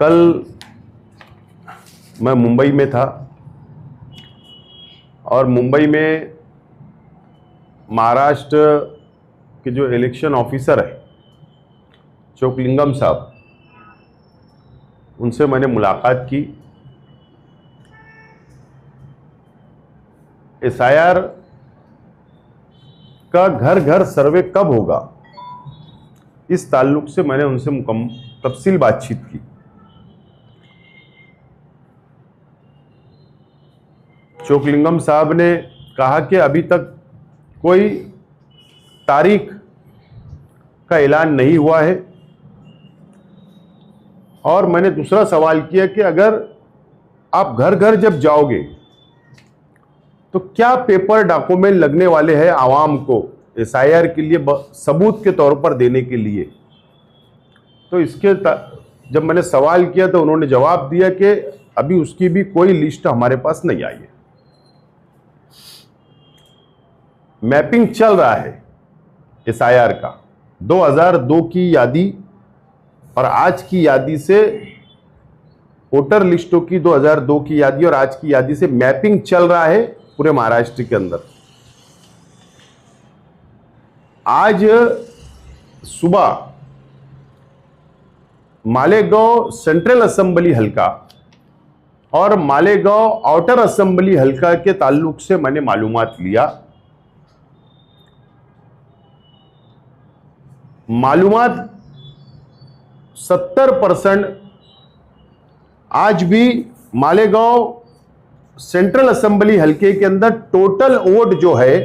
कल मैं मुंबई में था और मुंबई में महाराष्ट्र के जो इलेक्शन ऑफिसर है चोकलिंगम साहब, उनसे मैंने मुलाकात की। एसआईआर का घर घर सर्वे कब होगा, इस ताल्लुक से मैंने उनसे तफसील बातचीत की। चोकलिंगम साहब ने कहा कि अभी तक कोई तारीख का ऐलान नहीं हुआ है, और मैंने दूसरा सवाल किया कि अगर आप घर घर जब जाओगे तो क्या पेपर डॉक्यूमेंट लगने वाले हैं आवाम को एसआईआर के लिए सबूत के तौर पर देने के लिए। तो इसके जब मैंने सवाल किया तो उन्होंने जवाब दिया कि अभी उसकी भी कोई लिस्ट हमारे पास नहीं आई है। मैपिंग चल रहा है एसआईआर का। 2002 की यादी और आज की यादी से, वोटर लिस्टों की 2002 की यादी और आज की यादी से मैपिंग चल रहा है पूरे महाराष्ट्र के अंदर। आज सुबह मालेगांव सेंट्रल असेंबली हल्का और मालेगांव आउटर असेंबली हल्का के ताल्लुक से मैंने मालूमात लिया। मालूमात 70% आज भी मालेगांव सेंट्रल असेंबली हल्के के अंदर टोटल वोट जो है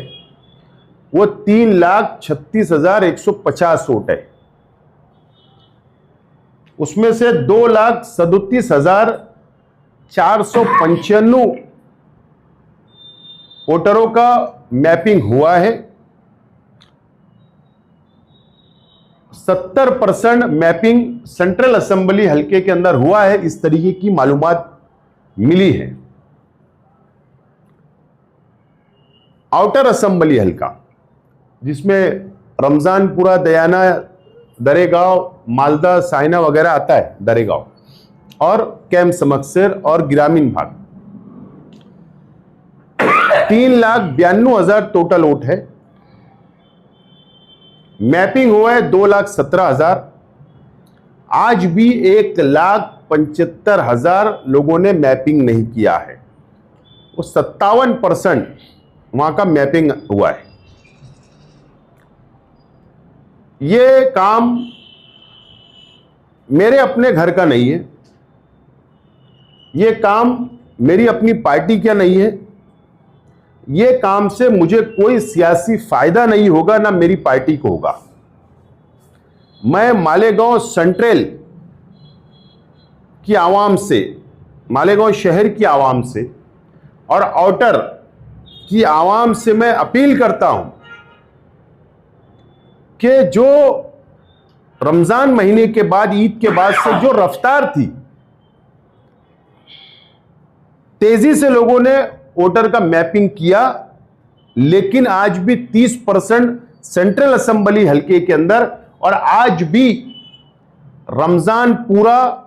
वो 3,36,150 वोट है। उसमें से 2,37,495 वोटरों का मैपिंग हुआ है। 70% मैपिंग सेंट्रल असेंबली हल्के के अंदर हुआ है, इस तरीके की मालूमात मिली है। आउटर असेंबली हल्का, जिसमें रमजानपुरा, दयाना, दरेगांव, मालदा, साइना वगैरह आता है, दरेगांव और कैंप समक्सेर और ग्रामीण भाग, 3,92,000 टोटल वोट है। मैपिंग हुआ है 2,17,000। आज भी 1,75,000 लोगों ने मैपिंग नहीं किया है। वो 57% वहां का मैपिंग हुआ है। ये काम मेरे अपने घर का नहीं है, ये काम मेरी अपनी पार्टी का नहीं है, ये काम से मुझे कोई सियासी फायदा नहीं होगा, ना मेरी पार्टी को होगा। मैं मालेगांव सेंट्रल की आवाम से, मालेगांव शहर की आवाम से और आउटर की आवाम से मैं अपील करता हूं कि जो रमजान महीने के बाद, ईद के बाद से जो रफ्तार थी, तेजी से लोगों ने वोटर का मैपिंग किया, लेकिन आज भी 30% सेंट्रल असेंबली हल्के के अंदर, और आज भी रमजानपुरा,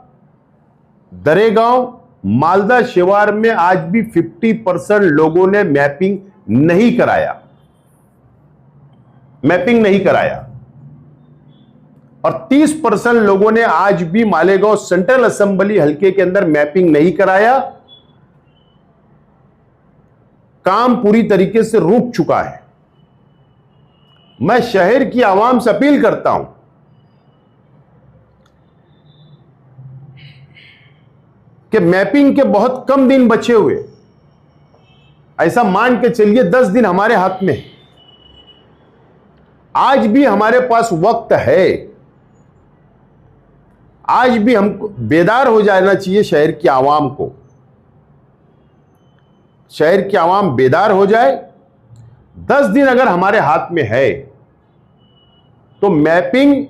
दरेगांव, मालदा शिवार में आज भी 50% लोगों ने मैपिंग नहीं कराया, मैपिंग नहीं कराया। और 30% लोगों ने आज भी मालेगांव सेंट्रल असेंबली हल्के के अंदर मैपिंग नहीं कराया। काम पूरी तरीके से रुक चुका है। मैं शहर की आवाम से अपील करता हूं कि मैपिंग के बहुत कम दिन बचे हुए, ऐसा मान के चलिए 10 दिन हमारे हाथ में है। आज भी हमारे पास वक्त है। आज भी हमको बेदार हो जाना चाहिए शहर की आवाम को। शहर की आवाम बेदार हो जाए। 10 दिन अगर हमारे हाथ में है तो मैपिंग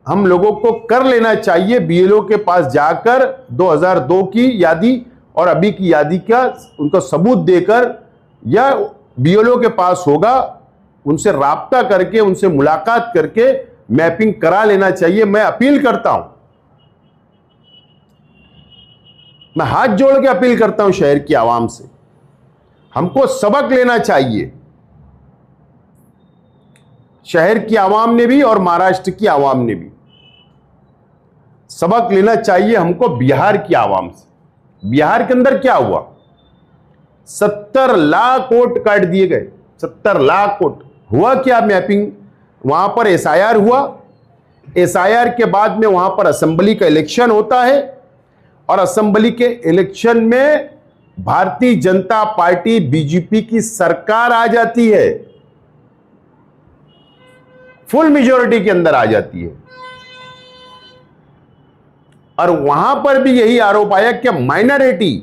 हम लोगों को कर लेना चाहिए। बीएलओ के पास जाकर 2002 की यादी और अभी की यादी का उनका सबूत देकर, या बीएलओ के पास होगा, उनसे राब्ता करके, उनसे मुलाकात करके मैपिंग करा लेना चाहिए। मैं अपील करता हूं मैं हाथ जोड़ के अपील करता हूं शहर की आवाम से, हमको सबक लेना चाहिए, शहर की आवाम ने भी और महाराष्ट्र की आवाम ने भी सबक लेना चाहिए हमको बिहार की आवाम से। बिहार के अंदर क्या हुआ, 70 लाख वोट काट दिए गए, 70 लाख वोट। हुआ क्या, मैपिंग, वहां पर एसआईआर हुआ, एसआईआर के बाद में वहां पर असेंबली का इलेक्शन होता है और असेंबली के इलेक्शन में भारतीय जनता पार्टी बीजेपी की सरकार आ जाती है, फुल मेजॉरिटी के अंदर आ जाती है। और वहां पर भी यही आरोप आया कि माइनॉरिटी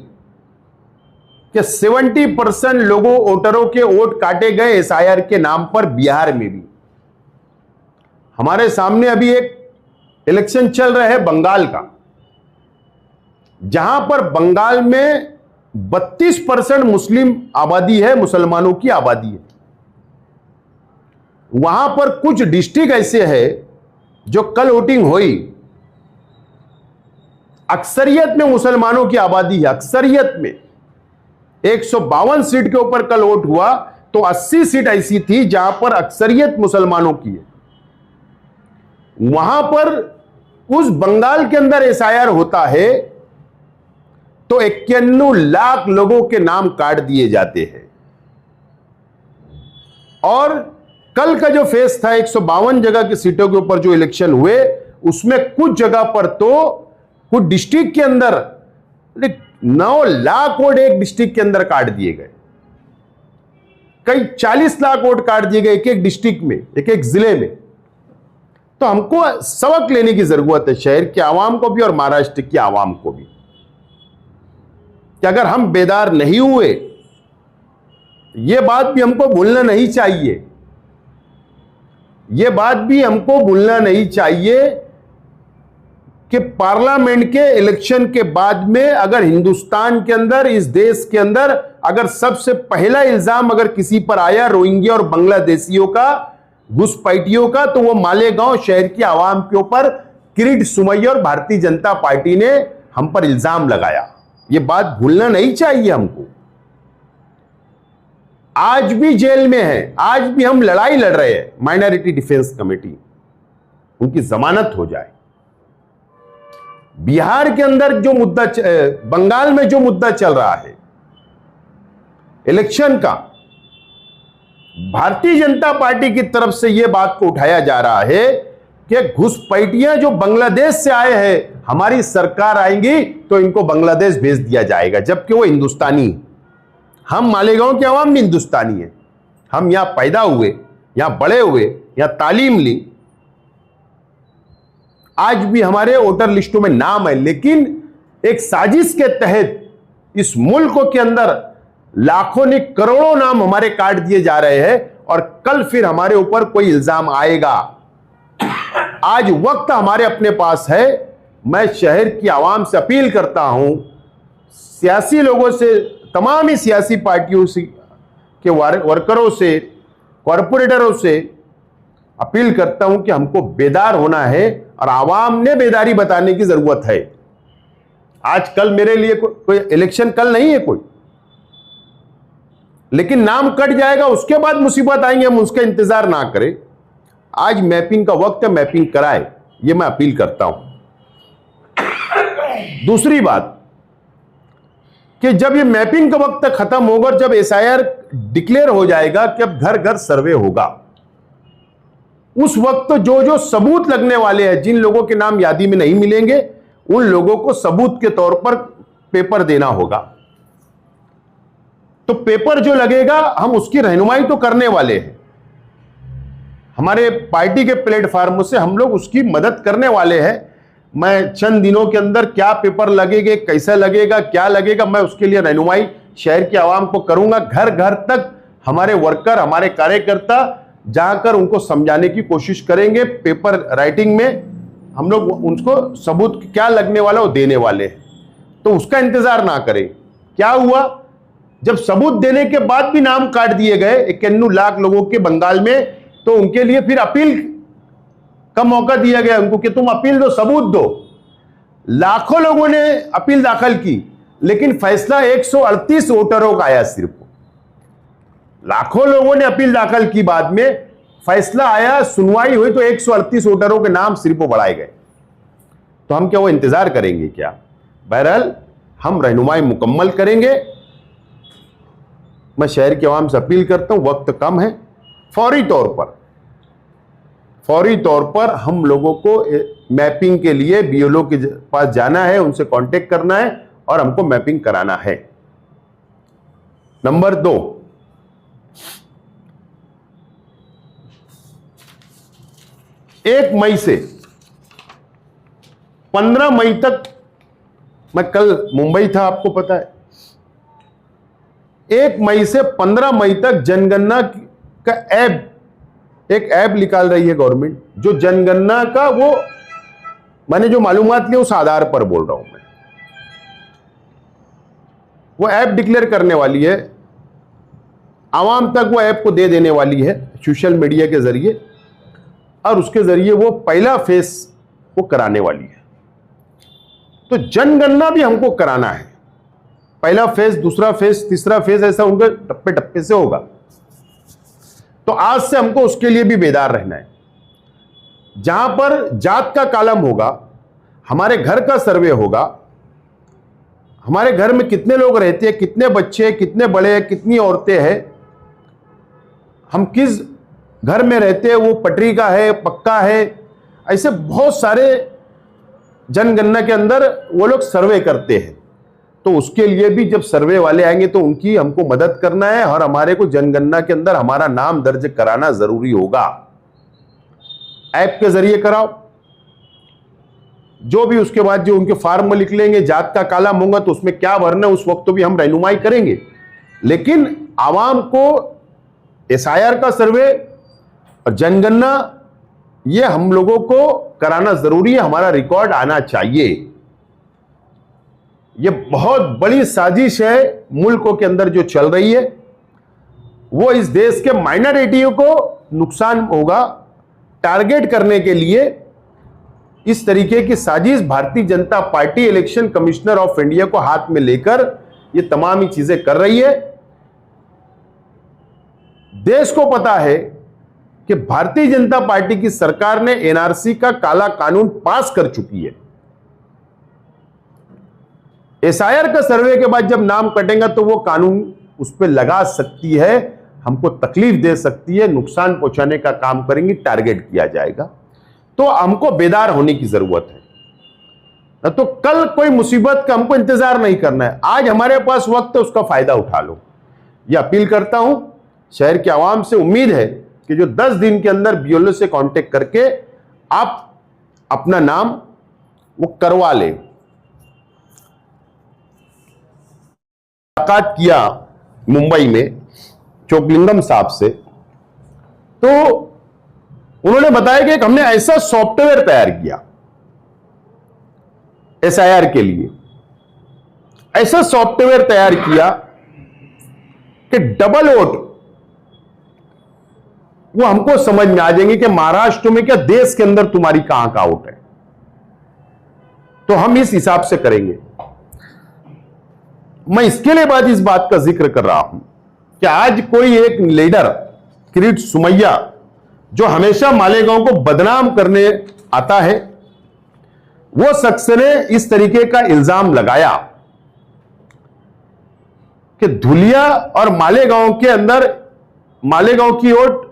के 70% लोगों वोटरों के वोट काटे गए एसआईआर के नाम पर बिहार में भी। हमारे सामने अभी एक इलेक्शन चल रहा है बंगाल का, जहां पर बंगाल में 32% मुस्लिम आबादी है, मुसलमानों की आबादी है। वहां पर कुछ डिस्ट्रिक्ट ऐसे हैं जो कल वोटिंग हुई, अक्सरियत में मुसलमानों की आबादी है, अक्सरियत में 152 सीट के ऊपर कल वोट हुआ तो 80 सीट ऐसी थी जहां पर अक्सरियत मुसलमानों की है। वहां पर उस बंगाल के अंदर एसआईआर होता है तो 91 लाख लोगों के नाम काट दिए जाते हैं। और कल का जो फेस था 152 जगह की सीटों के ऊपर जो इलेक्शन हुए, उसमें कुछ जगह पर तो कुछ डिस्ट्रिक्ट के अंदर 9 लाख वोट एक डिस्ट्रिक्ट के अंदर काट दिए गए, कई 40 लाख वोट काट दिए गए एक एक डिस्ट्रिक्ट में, एक एक जिले में। तो हमको सबक लेने की जरूरत है, शहर की आवाम को भी और महाराष्ट्र की आवाम को भी, कि अगर हम बेदार नहीं हुए, यह बात भी हमको भूलना नहीं चाहिए, यह बात भी हमको भूलना नहीं चाहिए कि पार्लियामेंट के इलेक्शन के बाद में अगर हिंदुस्तान के अंदर, इस देश के अंदर अगर सबसे पहला इल्जाम अगर किसी पर आया रोहिंग्या और बांग्लादेशियों का, घुसपैठियों का, तो वो मालेगांव शहर की आवाम के ऊपर किरीट सोमैया और भारतीय जनता पार्टी ने हम पर इल्जाम लगाया। ये बात भूलना नहीं चाहिए हमको। आज भी जेल में है, आज भी हम लड़ाई लड़ रहे हैं, माइनॉरिटी डिफेंस कमेटी, उनकी जमानत हो जाए। बिहार के अंदर जो मुद्दा, बंगाल में जो मुद्दा चल रहा है इलेक्शन का, भारतीय जनता पार्टी की तरफ से यह बात को उठाया जा रहा है कि घुसपैठियां जो बांग्लादेश से आए हैं, हमारी सरकार आएंगी तो इनको बांग्लादेश भेज दिया जाएगा, जबकि वो हिंदुस्तानी। हम मालेगांव के अवाम भी हिंदुस्तानी है, हम यहां पैदा हुए, यहां बड़े हुए, यहां तालीम ली, आज भी हमारे वोटर लिस्टों में नाम है। लेकिन एक साजिश के तहत इस मुल्क के अंदर लाखों ने करोड़ों नाम हमारे काट दिए जा रहे हैं और कल फिर हमारे ऊपर कोई इल्जाम आएगा। आज वक्त हमारे अपने पास है। मैं शहर की आवाम से अपील करता हूं, सियासी लोगों से, तमाम ही सियासी पार्टियों से के वर्करों से, कॉरपोरेटरों से अपील करता हूं कि हमको बेदार होना है और आवाम ने बेदारी बताने की जरूरत है। आज कल मेरे लिए कोई इलेक्शन कल नहीं है कोई, लेकिन नाम कट जाएगा, उसके बाद मुसीबत आएंगे, हम उसका इंतजार ना करें। आज मैपिंग का वक्त है, मैपिंग कराए, ये मैं अपील करता हूं। दूसरी बात कि जब ये मैपिंग का वक्त खत्म होगा, जब एसआईआर डिक्लेयर हो जाएगा कि अब घर घर सर्वे होगा, उस वक्त तो जो जो सबूत लगने वाले हैं, जिन लोगों के नाम यादी में नहीं मिलेंगे, उन लोगों को सबूत के तौर पर पेपर देना होगा। तो पेपर जो लगेगा, हम उसकी रहनुमाई तो करने वाले हैं, हमारे पार्टी के प्लेटफॉर्म से हम लोग उसकी मदद करने वाले हैं। मैं चंद दिनों के अंदर क्या पेपर लगेंगे, कैसा लगेगा, क्या लगेगा, मैं उसके लिए रहनुमाई शहर की आवाम को करूंगा। घर घर तक हमारे वर्कर, हमारे कार्यकर्ता जाकर उनको समझाने की कोशिश करेंगे। पेपर राइटिंग में हम लोग उनको सबूत क्या लगने वाला वो देने वाले हैं, तो उसका इंतजार ना करें। क्या हुआ, जब सबूत देने के बाद भी नाम काट दिए गए 91 लाख लोगों के बंगाल में, तो उनके लिए फिर अपील का मौका दिया गया उनको कि तुम अपील दो, सबूत दो। लाखों लोगों ने अपील दाखिल की, लेकिन फैसला 138 वोटरों का आया सिर्फ। लाखों लोगों ने अपील दाखिल की, बाद में फैसला आया, सुनवाई हुई तो 138 वोटरों के नाम सिर्फ बढ़ाए गए। तो हम क्या वो इंतजार करेंगे क्या? बहरहाल हम रहनुमाई मुकम्मल करेंगे। मैं शहर के आवाम से अपील करता हूं, वक्त कम है, फौरी तौर पर हम लोगों को मैपिंग के लिए बीएलओ के पास जाना है, उनसे कांटेक्ट करना है और हमको मैपिंग कराना है। नंबर 2, एक मई से 15 मई तक, मैं कल मुंबई था आपको पता है, 1 मई से 15 मई तक जनगणना का एक ऐप निकाल रही है गवर्नमेंट, जो जनगणना का मैंने जो मालूमात ली उस आधार पर बोल रहा हूं मैं, वो ऐप डिक्लेयर करने वाली है, आवाम तक वो ऐप को दे देने वाली है सोशल मीडिया के जरिए, और उसके जरिए वो पहला फेस वो कराने वाली है। तो जनगणना भी हमको कराना है, पहला फेज, दूसरा फेज, तीसरा फेज, ऐसा उनके टप्पे टप्पे से होगा। तो आज से हमको उसके लिए भी बेदार रहना है। जहां पर जात का कॉलम होगा, हमारे घर का सर्वे होगा, हमारे घर में कितने लोग रहते हैं, कितने बच्चे, कितने बड़े हैं, कितनी औरतें हैं, हम किस घर में रहते हैं, वो पटरी का है, पक्का है, ऐसे बहुत सारे जनगणना के अंदर वो लोग सर्वे करते हैं। तो उसके लिए भी जब सर्वे वाले आएंगे तो उनकी हमको मदद करना है और हमारे को जनगणना के अंदर हमारा नाम दर्ज कराना जरूरी होगा। ऐप के जरिए कराओ, जो भी उसके बाद जो उनके फार्म में लिख लेंगे, जात का कॉलम होगा तो उसमें क्या भरना है उस वक्त तो भी हम रहनुमाई करेंगे, लेकिन आवाम को एसआईआर का सर्वे और जनगणना ये हम लोगों को कराना जरूरी है, हमारा रिकॉर्ड आना चाहिए। ये बहुत बड़ी साजिश है मुल्कों के अंदर जो चल रही है, वो इस देश के माइनॉरिटियों को नुकसान होगा, टारगेट करने के लिए इस तरीके की साजिश Bharatiya Janata party election commissioner of India को हाथ में लेकर ये तमाम ही चीजें कर रही है। देश को पता है कि भारतीय जनता पार्टी की सरकार ने एनआरसी का काला कानून पास कर चुकी है। एसआईआर का सर्वे के बाद जब नाम कटेगा तो वो कानून उस पर लगा सकती है, हमको तकलीफ दे सकती है, नुकसान पहुंचाने का काम करेंगी, टारगेट किया जाएगा। तो हमको बेदार होने की जरूरत है। तो कल कोई मुसीबत का हमको इंतजार नहीं करना है, आज हमारे पास वक्त है, उसका फायदा उठा लो। यह अपील करता हूं शहर के आवाम से। उम्मीद है कि जो 10 दिन के अंदर बीएलओ से कांटेक्ट करके आप अपना नाम वो करवा ले। मुलाकात किया मुंबई में चोकलिंगम साहब से, तो उन्होंने बताया कि हमने ऐसा सॉफ्टवेयर तैयार किया एसआईआर के लिए, ऐसा सॉफ्टवेयर तैयार किया कि डबल वोट वो हमको समझ में आ जाएंगे कि महाराष्ट्र में क्या, देश के अंदर तुम्हारी कहां का वोट है। तो हम इस हिसाब से करेंगे। मैं इसके लिए बाद इस बात का जिक्र कर रहा हूं कि आज कोई एक लीडर किरीट सुमैया जो हमेशा मालेगांव को बदनाम करने आता है, वो शख्स ने इस तरीके का इल्जाम लगाया कि धुलिया और मालेगांव के अंदर, मालेगांव की वोट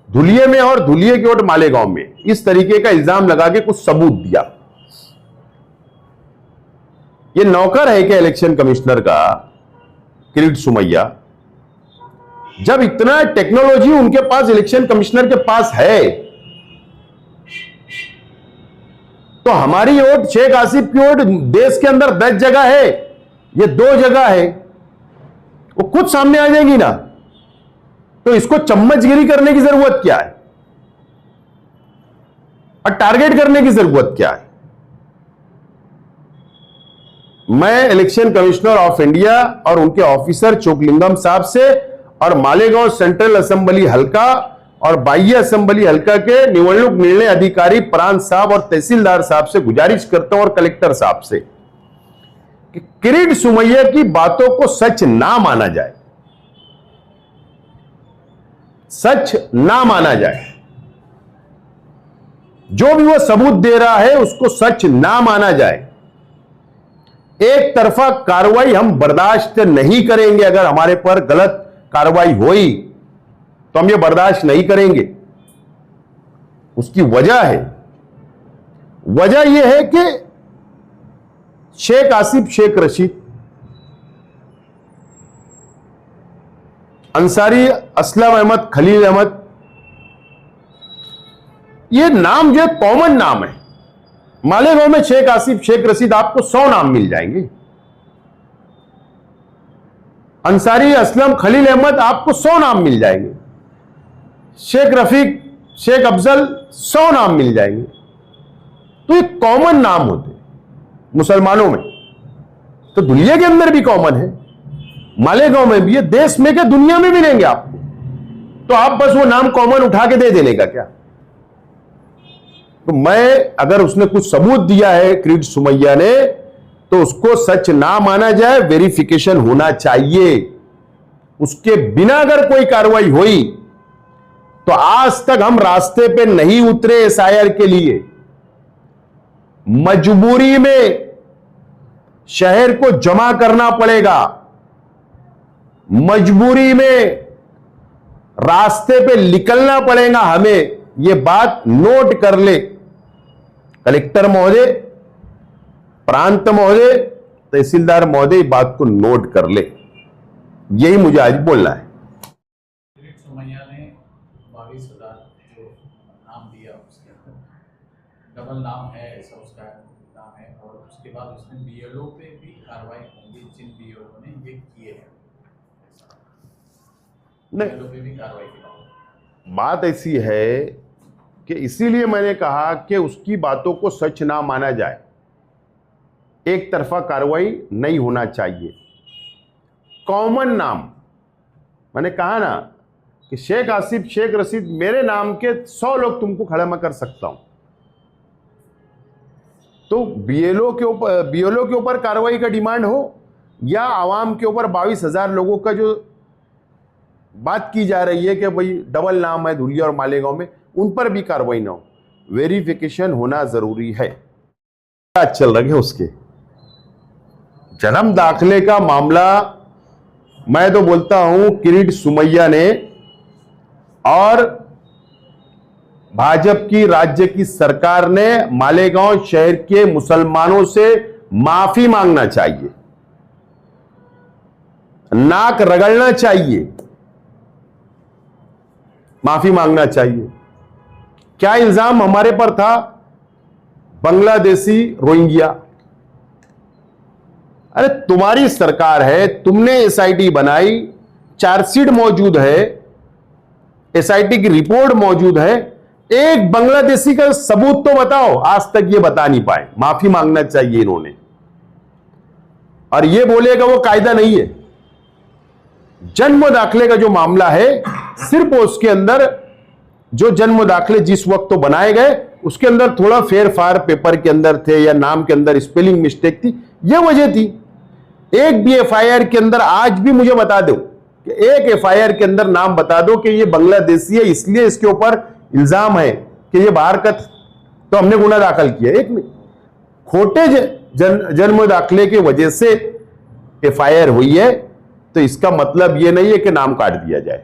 धुलिये में और धुलिये की वोट मालेगांव में, इस तरीके का इल्जाम लगा के कुछ सबूत दिया। ये नौकर है क्या इलेक्शन कमिश्नर का किरीट सुमैया? जब इतना टेक्नोलॉजी उनके पास, इलेक्शन कमिश्नर के पास है, तो हमारी वोट, शेख आसिफ की वोट देश के अंदर 10 जगह है, ये 2 जगह है, वो खुद सामने आ जाएगी ना। तो इसको चम्मचगिरी करने की जरूरत क्या है और टारगेट करने की जरूरत क्या है? मैं इलेक्शन कमिश्नर ऑफ इंडिया और उनके ऑफिसर चोकलिंगम साहब से और मालेगांव सेंट्रल असेंबली हल्का और बाह्य असेंबली हल्का के निवडणूक निर्णय अधिकारी प्रांत साहब और तहसीलदार साहब से गुजारिश करता हूं और कलेक्टर साहब से कि किरीट सुमैया की बातों को सच ना माना जाए, सच ना माना जाए। जो भी वो सबूत दे रहा है उसको सच ना माना जाए। एक तरफा कार्रवाई हम बर्दाश्त नहीं करेंगे। अगर हमारे पर गलत कार्रवाई हुई तो हम ये बर्दाश्त नहीं करेंगे। उसकी वजह है, वजह यह है कि शेख आसिफ शेख रशीद, अंसारी असलम अहमद, खलील अहमद, ये नाम जो कॉमन नाम है। मालेगांव में शेख आसिफ शेख रशीद आपको 100 नाम मिल जाएंगे। अंसारी असलम खलील अहमद आपको 100 नाम मिल जाएंगे। शेख रफीक, शेख अफजल 100 नाम मिल जाएंगे। तो ये कॉमन नाम होते मुसलमानों में, तो दुनिया के अंदर भी कॉमन है, मालेगांव में भी है, देश में क्या दुनिया में मिलेंगे आपको। तो आप बस वो नाम कॉमन उठा के दे देने का क्या? तो मैं, अगर उसने कुछ सबूत दिया है किरीट सुमैया ने, तो उसको सच ना माना जाए, वेरिफिकेशन होना चाहिए। उसके बिना अगर कोई कार्रवाई हुई तो आज तक हम रास्ते पे नहीं उतरे एसआईआर के लिए। मजबूरी में शहर को जमा करना पड़ेगा, मजबूरी में रास्ते पे निकलना पड़ेगा हमें। यह बात नोट कर ले कलेक्टर महोदय, प्रांत महोदय, तहसीलदार महोदय, बात को नोट कर ले। यही मुझे आज बोलना है। किरीट सुमैया ने 22,000 जो नाम दिया, उसके अंदर डबल नाम है, ऐसा उसका नाम है। और उसके बाद उसने बीएलओ पे भी कार्रवाई होगी, जिन बीएलओ ने ये किए हैं, बीएलओ पे भी कार्रवाई की बात ऐसी है कि इसीलिए मैंने कहा कि उसकी बातों को सच ना माना जाए, एक तरफा कार्रवाई नहीं होना चाहिए। कॉमन नाम, मैंने कहा ना कि शेख आसिफ शेख रशीद, मेरे नाम के 100 लोग तुमको खड़ा मैं कर सकता हूं। तो बीएलओ के ऊपर कार्रवाई का डिमांड हो या आवाम के ऊपर 22,000 लोगों का जो बात की जा रही है कि भाई डबल नाम है धुलिया और मालेगांव में, उन पर भी कार्रवाई ना हो, वेरिफिकेशन होना जरूरी है। क्या चल रहे हैं उसके जन्म दाखिले का मामला, मैं तो बोलता हूं किरीट सुमैया ने और भाजपा की राज्य की सरकार ने मालेगांव शहर के मुसलमानों से माफी मांगना चाहिए, नाक रगड़ना चाहिए, माफी मांगना चाहिए। क्या इल्जाम हमारे पर था? बांग्लादेशी रोहिंग्या। अरे तुम्हारी सरकार है, तुमने एसआईटी बनाई, चार्जशीट मौजूद है, एसआईटी की रिपोर्ट मौजूद है। एक बांग्लादेशी का सबूत तो बताओ। आज तक ये बता नहीं पाए। माफी मांगना चाहिए इन्होंने। और ये बोलेगा वो कायदा नहीं है। जन्म दाखिले का जो मामला है, सिर्फ उसके अंदर जो जन्म दाखिले जिस वक्त तो बनाए गए, उसके अंदर थोड़ा फेर फार पेपर के अंदर थे या नाम के अंदर स्पेलिंग मिस्टेक थी, यह वजह थी। एक भी एफआईआर के अंदर आज भी मुझे बता दो कि एक एफआईआर के अंदर नाम बता दो कि ये बांग्लादेशी है, इसलिए इसके ऊपर इल्जाम है कि ये बाहर का, तो हमने गुना दाखिल किया। एक नहीं, खोटे जन्म दाखिले की वजह से एफआईआर हुई है, तो इसका मतलब ये नहीं है कि नाम काट दिया जाए।